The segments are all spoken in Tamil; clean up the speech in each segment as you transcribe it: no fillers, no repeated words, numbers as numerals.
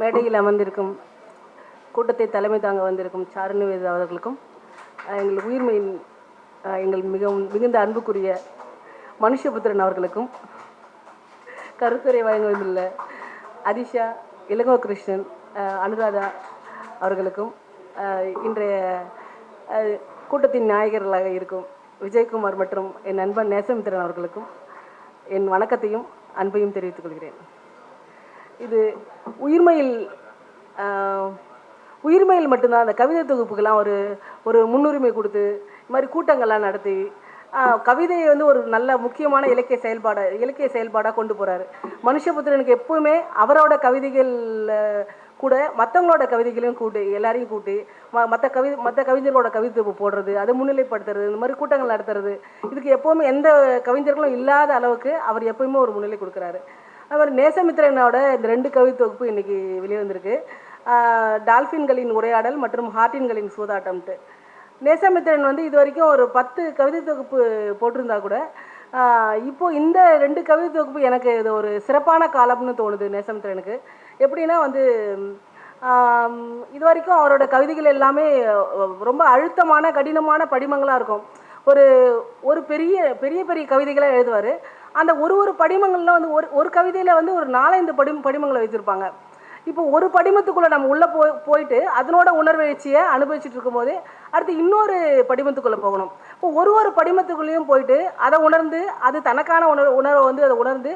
மேடையில் அமர்ந்திருக்கும் கூட்டத்தை தலைமை தாங்க வந்திருக்கும் சாருநிவேதா அவர்களுக்கும் எங்கள் உயிர்மையின் எங்கள் மிகுந்த அன்புக்குரிய மனுஷபுத்திரன் அவர்களுக்கும் கருத்துரை வழங்க வந்துள்ள அதிஷா, இளங்கோ கிருஷ்ணன், அனுராதா அவர்களுக்கும் இன்றைய கூட்டத்தின் நாயகர்களாக இருக்கும் விஜயகுமார் மற்றும் என் நண்பன் நேசமித்திரன் அவர்களுக்கும் என் வணக்கத்தையும் அன்பையும் தெரிவித்துக் கொள்கிறேன். இது உயிர்மையில் மட்டும்தான் அந்த கவிதை தொகுப்புக்கெல்லாம் ஒரு முன்னுரிமை கொடுத்து இது மாதிரி கூட்டங்கள்லாம் நடத்தி கவிதையை வந்து ஒரு நல்ல முக்கியமான இலக்கிய செயல்பாடாக கொண்டு போகிறாரு. மனுஷபுத்திரனுக்கு எப்பவுமே அவரோட கவிதைகள் கூட மற்றவங்களோட கவிதைகளையும் எல்லாரையும் கூட்டி மற்ற கவிஞர்களோட கவிதை போடுறது, அதை முன்னிலைப்படுத்துறது, இந்த மாதிரி கூட்டங்கள் நடத்துறது, இதுக்கு எப்போவுமே எந்த கவிஞர்களும் இல்லாத அளவுக்கு அவர் எப்பவுமே ஒரு முன்னிலை கொடுக்குறாரு. அது மாதிரி நேசமித்திரனோட இந்த 2 கவிதை தொகுப்பு இன்றைக்கி வெளிவந்திருக்கு. டால்ஃபின்களின் உரையாடல் மற்றும் ஹார்டின்களின் சூதாட்டம்ட்டு. நேசமித்திரன் வந்து இது வரைக்கும் ஒரு 10 கவிதை தொகுப்பு போட்டிருந்தா கூட இப்போது இந்த 2 கவிதை தொகுப்பு எனக்கு இது ஒரு சிறப்பான காலம்னு தோணுது. நேசமித்திரனுக்கு எப்படின்னா வந்து இது வரைக்கும் அவரோட கவிதைகள் எல்லாமே ரொம்ப அழுத்தமான கடினமான படிமங்களாக இருக்கும். ஒரு பெரிய பெரிய பெரிய கவிதைகளாக எழுதுவார். அந்த ஒரு படிமங்களில் வந்து ஒரு கவிதையில் வந்து ஒரு 4-5 படிமங்களை வைத்திருப்பாங்க. இப்போ ஒரு படிமத்துக்குள்ளே நம்ம உள்ளே போயிட்டு அதனோட உணர்வெழுச்சியை அனுபவிச்சுட்டு இருக்கும்போது அடுத்து இன்னொரு படிமத்துக்குள்ளே போகணும். இப்போ ஒரு படிமத்துக்குள்ளேயும் போயிட்டு அதை உணர்ந்து அது தனக்கான உணர்வை வந்து அதை உணர்ந்து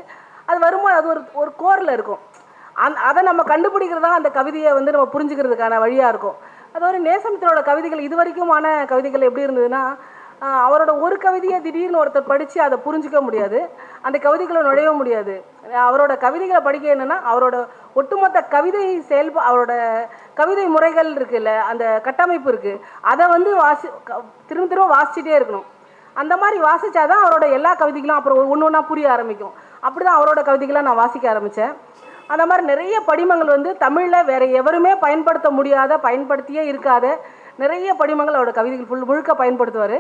அது வரும்போது அது ஒரு கோரில் இருக்கும். அதை நம்ம கண்டுபிடிக்கிறதா அந்த கவிதையை வந்து நம்ம புரிஞ்சுக்கிறதுக்கான வழியாக இருக்கும். அதோட நேசமித்திரோட கவிதைகள் இது வரைக்குமான கவிதைகள் எப்படி இருந்ததுன்னா, அவரோட ஒரு கவிதையை திடீர்னு ஒருத்தர் படித்து அதை புரிஞ்சிக்க முடியாது, அந்த கவிதைகளை நுழைய முடியாது. அவரோட கவிதைகளை படிக்க என்னென்னா அவரோட ஒட்டுமொத்த அவரோட கவிதை முறைகள் இருக்குல்ல, அந்த கட்டமைப்பு இருக்குது, அதை வந்து திரும்ப வாசிச்சுட்டே இருக்கணும். அந்த மாதிரி வாசித்தாதான் அவரோட எல்லா கவிதைகளும் அப்புறம் ஒன்று ஒன்றா புரிய ஆரம்பிக்கும். அப்படி தான் அவரோட கவிதைகளை நான் வாசிக்க ஆரம்பித்தேன். அந்த மாதிரி நிறைய படிமங்கள் வந்து தமிழில் வேறு எவருமே பயன்படுத்தியே இருக்காத நிறைய படிமங்கள் அவரோட கவிதைகள் முழுக்க பயன்படுத்துவார்.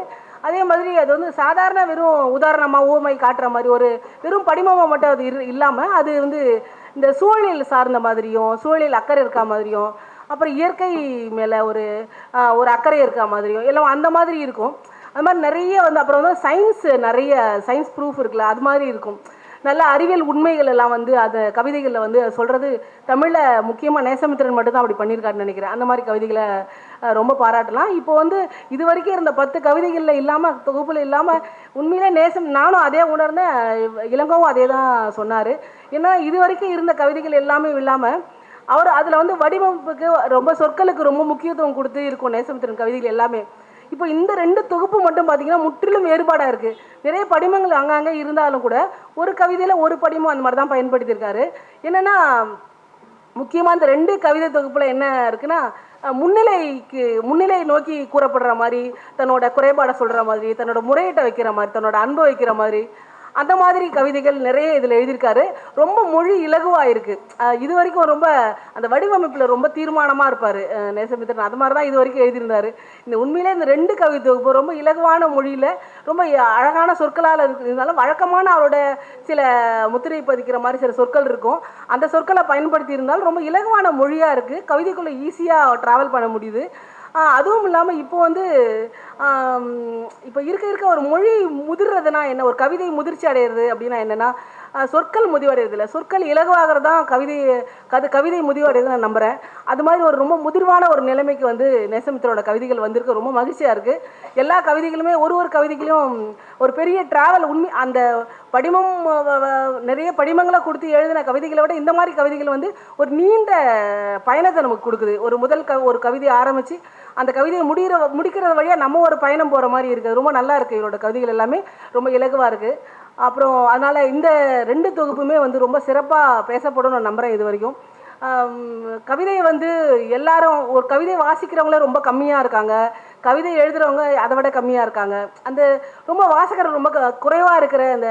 அதே மாதிரி அது வந்து சாதாரண வெறும் உதாரணமாக ஊமை காட்டுற மாதிரி ஒரு வெறும் படிமமாக மட்டும் அது இல்லாமல் அது வந்து இந்த சூழலில் சார்ந்த மாதிரியும் சூழலில் அக்கறை இருக்கா மாதிரியும் அப்புறம் இயற்கை மேலே ஒரு அக்கறை இருக்கா மாதிரியும் எல்லாம் அந்த மாதிரி இருக்கும். அது மாதிரி நிறைய வந்து அப்புறம் வந்து நிறைய சயின்ஸ் ப்ரூஃப் இருக்குல்ல, அது மாதிரி இருக்கும். நல்ல அறிவியல் உண்மைகள் எல்லாம் வந்து அந்த கவிதைகளில் வந்து சொல்கிறது தமிழில் முக்கியமாக நேசமித்திரன் மட்டும்தான் அப்படி பண்ணியிருக்காருன்னு நினைக்கிறேன். அந்த மாதிரி கவிதைகளை ரொம்ப பாராட்டலாம். இப்போ வந்து இது வரைக்கும் இருந்த 10 கவிதைகளில் இல்லாமல் தொகுப்பில் இல்லாமல் உண்மையிலே நானும் அதே உணர்ந்தேன், இளங்கோவும் அதே தான் சொன்னார். ஏன்னா இது வரைக்கும் இருந்த கவிதைகள் எல்லாமே இல்லாமல் அவர் அதில் வந்து வடிவமைப்புக்கு ரொம்ப சொற்களுக்கு ரொம்ப முக்கியத்துவம் கொடுத்து இருக்கும் நேசமித்திரன் கவிதைகள் எல்லாமே. இப்போ இந்த 2 தொகுப்பு மட்டும் பார்த்தீங்கன்னா முற்றிலும் வேறுபாடாக இருக்குது. நிறைய படிமங்கள் அங்கங்கே இருந்தாலும் கூட ஒரு கவிதையில் ஒரு படிமம் அந்த மாதிரி தான் பயன்படுத்தியிருக்காரு. என்னென்னா முக்கியமாக இந்த 2 கவிதை தொகுப்பில் என்ன இருக்குன்னா, முன்னிலை நோக்கி கூறப்படுற மாதிரி, தன்னோட குறைபாடை சொல்கிற மாதிரி, தன்னோட முறையீட்டை வைக்கிற மாதிரி, தன்னோட அன்பை வைக்கிற மாதிரி, அந்த மாதிரி கவிதைகள் நிறைய இதில் எழுதியிருக்காரு. ரொம்ப மொழி இலகுவாக இருக்குது. இது வரைக்கும் ரொம்ப அந்த வடிவமைப்பில் ரொம்ப தீர்மானமாக இருப்பார் நேசமித்திரன். அது மாதிரி தான் இது வரைக்கும் எழுதியிருந்தார். உண்மையிலே இந்த 2 கவிதை தொகுப்பு ரொம்ப இலகுவான மொழியில் ரொம்ப அழகான சொற்களால் இருந்தாலும் வழக்கமான அவரோட சில முத்திரை பதிக்கிற மாதிரி சில சொற்கள் இருக்கும். அந்த சொற்களை பயன்படுத்தி இருந்தாலும் ரொம்ப இலகுவான மொழியாக இருக்குது. கவிதைக்குள்ளே ஈஸியாக ட்ராவல் பண்ண முடியுது. அதுவும் இல்லாமல் இப்போ வந்து இப்போ இருக்க ஒரு மொழி முதிர்றதுனா என்ன, ஒரு கவிதை முதிர்ச்சி அடைகிறது அப்படின்னா என்னென்னா சொற்கள் முதிவடைறதில்ல, சொற்கள் இலகுவாகிறது தான் கவிதை முதிவடைகிறது நான் நம்புகிறேன். அது மாதிரி ஒரு ரொம்ப முதிர்வான ஒரு நிலைமைக்கு வந்து நேசமித்திரோட கவிதைகள் வந்திருக்கு. ரொம்ப மகிழ்ச்சியாக இருக்குது. எல்லா கவிதைகளுமே ஒரு கவிதைகளும் ஒரு பெரிய ட்ராவல் அந்த படிமம் நிறைய படிமங்களை கொடுத்து எழுதின கவிதைகளை விட இந்த மாதிரி கவிதைகள் வந்து ஒரு நீண்ட பயணத்தை நமக்கு கொடுக்குது. ஒரு கவிதையை ஆரம்பித்து அந்த கவிதையை முடிக்கிறது வழியாக நம்ம ஒரு பயணம் போகிற மாதிரி இருக்குது. ரொம்ப நல்லா இருக்குது. இவரோட கவிதைகள் எல்லாமே ரொம்ப இலகுவாக இருக்குது. அப்புறம் அதனால் இந்த 2 தொகுப்புமே வந்து ரொம்ப சிறப்பாக பேசப்படும் நான் நம்புகிறேன். இது வரைக்கும் கவிதையை வந்து எல்லாரும் ஒரு கவிதை வாசிக்கிறவங்களே ரொம்ப கம்மியாக இருக்காங்க, கவிதை எழுதுகிறவங்க அதை விட கம்மியாக இருக்காங்க. அந்த ரொம்ப வாசகர் ரொம்ப குறைவாக இருக்கிற அந்த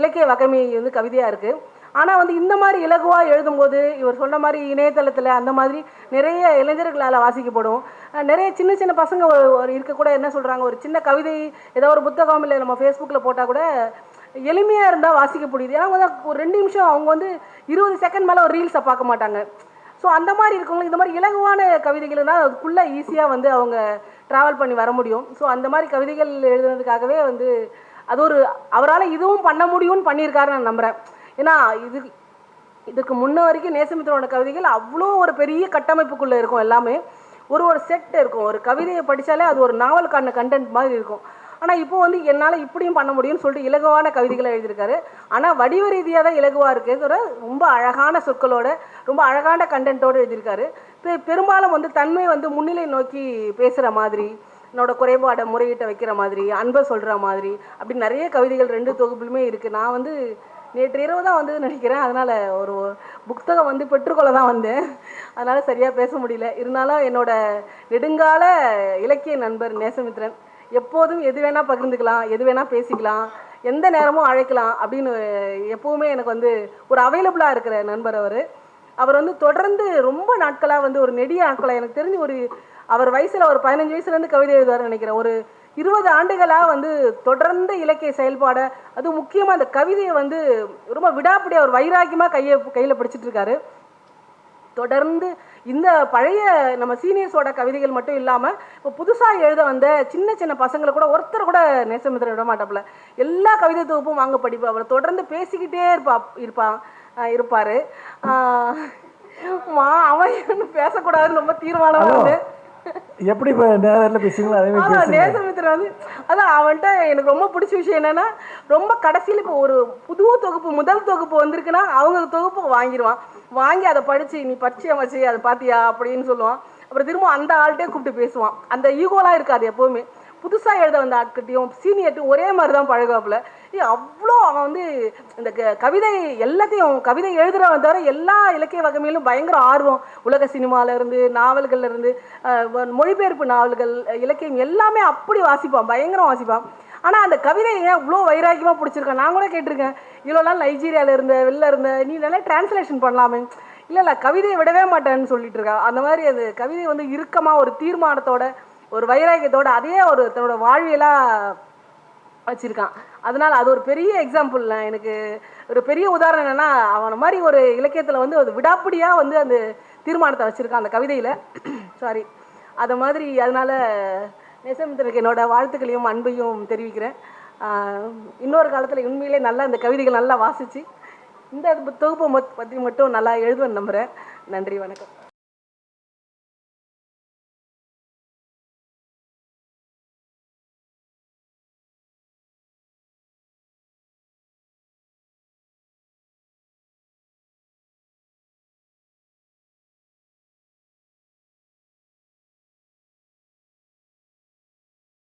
இலக்கிய வகைமை வந்து கவிதையாக இருக்குது. ஆனால் வந்து இந்த மாதிரி இலகுவாக எழுதும்போது இவர் சொன்ன மாதிரி இணையதளத்தில் அந்த மாதிரி நிறைய இளைஞர்களால் வாசிக்கப்படும். நிறைய சின்ன சின்ன பசங்க இருக்கக்கூட என்ன சொல்கிறாங்க, ஒரு சின்ன கவிதை ஏதோ ஒரு புத்தகம் இல்லை நம்ம ஃபேஸ்புக்கில் போட்டால் கூட எளிமையாக இருந்தால் வாசிக்க முடியுது. ஏன்னா வந்து ஒரு 2 நிமிஷம் அவங்க வந்து 20 செகண்ட் மேலே ஒரு ரீல்ஸை பார்க்க மாட்டாங்க. ஸோ அந்த மாதிரி இருக்கவங்க இந்த மாதிரி இலகுவான கவிதைகள்னா அதுக்குள்ளே ஈஸியாக வந்து அவங்க ட்ராவல் பண்ணி வர முடியும். ஸோ அந்த மாதிரி கவிதைகள் எழுதுனதுக்காகவே வந்து அது ஒரு அவரால் இதுவும் பண்ண முடியும்னு பண்ணியிருக்காருன்னு நான் நம்புகிறேன். ஏன்னா இதுக்கு முன்ன வரைக்கும் நேசமித்ரனோட கவிதைகள் அவ்வளோ ஒரு பெரிய கட்டமைப்புக்குள்ளே இருக்கும். எல்லாமே ஒரு செட் இருக்கும். ஒரு கவிதையை படித்தாலே அது ஒரு நாவலுக்கான கண்டென்ட் மாதிரி இருக்கும். ஆனால் இப்போ வந்து என்னால் இப்படியும் பண்ண முடியும்னு சொல்லிட்டு இலகுவான கவிதைகளை எழுதியிருக்காரு. ஆனால் வடிவ ரீதியாக தான் இலகுவாக இருக்குது. ரொம்ப அழகான சொற்களோட ரொம்ப அழகான கண்டென்ட்டோடு எழுதியிருக்காரு. பெரும்பாலும் வந்து தன்மை வந்து முன்னிலை நோக்கி பேசுகிற மாதிரி, என்னோட குறைபாடை முறையிட்ட வைக்கிற மாதிரி, அன்பை சொல்கிற மாதிரி அப்படி நிறைய கவிதைகள் 2 தொகுப்புலுமே இருக்குது. நான் வந்து நேற்று இரவு தான் வந்து நினைக்கிறேன். அதனால் ஒரு புத்தகம் வந்து பெற்றுக்கொள்ள தான் வந்தேன். அதனால் சரியாக பேச முடியல. இருந்தாலும் என்னோட நெடுங்கால இலக்கிய நண்பர் நேசமித்ரன். எப்போதும் எது வேணால் பகிர்ந்துக்கலாம், எது வேணால் பேசிக்கலாம், எந்த நேரமும் அழைக்கலாம் அப்படின்னு எப்போவுமே எனக்கு வந்து ஒரு அவைலபிளாக இருக்கிற நண்பர் அவர் வந்து தொடர்ந்து ரொம்ப நாட்களாக வந்து ஒரு நெடிய நாட்களாக எனக்கு தெரிஞ்சு அவர் வயசில் ஒரு 15 வயசுலேருந்து கவிதை எழுதுவார்னு நினைக்கிறேன். ஒரு 20 ஆண்டுகளாக வந்து தொடர்ந்து இலக்கிய செயல்பாடை, அது முக்கியமாக அந்த கவிதையை வந்து ரொம்ப விடாப்பிடியாக ஒரு வைராக்கியமாக கையில் பிடிச்சிட்டு இருக்காரு. தொடர்ந்து இந்த பழைய நம்ம சீனியர்ஸோட கவிதைகள் மட்டும் இல்லாமல் இப்போ புதுசாக எழுத வந்த சின்ன சின்ன பசங்களை கூட ஒருத்தர் கூட நேசமித்ரன் விட மாட்டாப்புல. எல்லா கவிதை தொகுப்பும் வாங்க படிப்பு. அவர் தொடர்ந்து பேசிக்கிட்டே இருப்பார். அவன் பேசக்கூடாதுன்னு ரொம்ப தீர்மானமாக வந்து எப்படி நேரில் பேசுங்களா அதே மாதிரி நேசமித்ரன் வந்து அதான் அவன்கிட்ட எனக்கு ரொம்ப பிடிச்ச விஷயம் என்னன்னா, ரொம்ப கடைசியில் இப்போ ஒரு புது தொகுப்பு முதல் தொகுப்பு வந்திருக்குன்னா அவங்க தொகுப்பு வாங்கி அதை படித்து நீ பரிச்சயம் வச்சு அதை பார்த்தியா அப்படின்னு சொல்லுவான். அப்புறம் திரும்ப அந்த ஆள்கிட்டே கூப்பிட்டு பேசுவான். அந்த ஈகோலாம் இருக்காது. எப்போவுமே புதுசாக எழுத வந்த ஆட்கிட்டையும் சீனியர்ட்டையும் ஒரே மாதிரி தான் பழகாப்புல. அவ்வளோ அவன் வந்து இந்த கவிதை எல்லாத்தையும் கவிதை எழுதுகிறவன் தவிர எல்லா இலக்கிய வகைமையிலும் பயங்கர ஆர்வம். உலக சினிமாவிலேருந்து நாவல்கள்லேருந்து மொழிபெயர்ப்பு நாவல்கள் இலக்கியம் எல்லாமே அப்படி வாசிப்பான், பயங்கரம் வாசிப்பான். ஆனால் அந்த கவிதையை ஏன் இவ்வளோ வைராக்கியமாக பிடிச்சிருக்கேன் நான் கூட கேட்டிருக்கேன். இவ்வளோ நாள் நைஜீரியாவில் வெளில இருந்த நீ நல்லா டிரான்ஸ்லேஷன் பண்ணலாமே. இல்லை கவிதையை விடவே மாட்டேன்னு சொல்லிட்டு இருக்கா. அந்த மாதிரி அது கவிதை வந்து இறுக்கமாக ஒரு தீர்மானத்தோட ஒரு வைராக்கியத்தோட அதே ஒரு தன்னோட வாழ்வியலாக வச்சுருக்கான். அதனால் அது ஒரு பெரிய எக்ஸாம்பிள். எனக்கு ஒரு பெரிய உதாரணம் என்னென்னா, அவனை மாதிரி ஒரு இலக்கியத்தில் வந்து அது விடாப்பிடியாக வந்து அந்த தீர்மானத்தை வச்சுருக்கான் அந்த கவிதையில். சாரி அதை மாதிரி. அதனால் நேசமித்ரனுக்கு என்னோட வாழ்த்துக்களையும் அன்பையும் தெரிவிக்கிறேன். இன்னொரு காலத்தில் உண்மையிலே நல்லா இந்த கவிதைகள் நல்லா வாசித்து இந்த தொகுப்பை பற்றி மட்டும் நல்லா எழுதுவேன்னு நம்புகிறேன். நன்றி, வணக்கம்.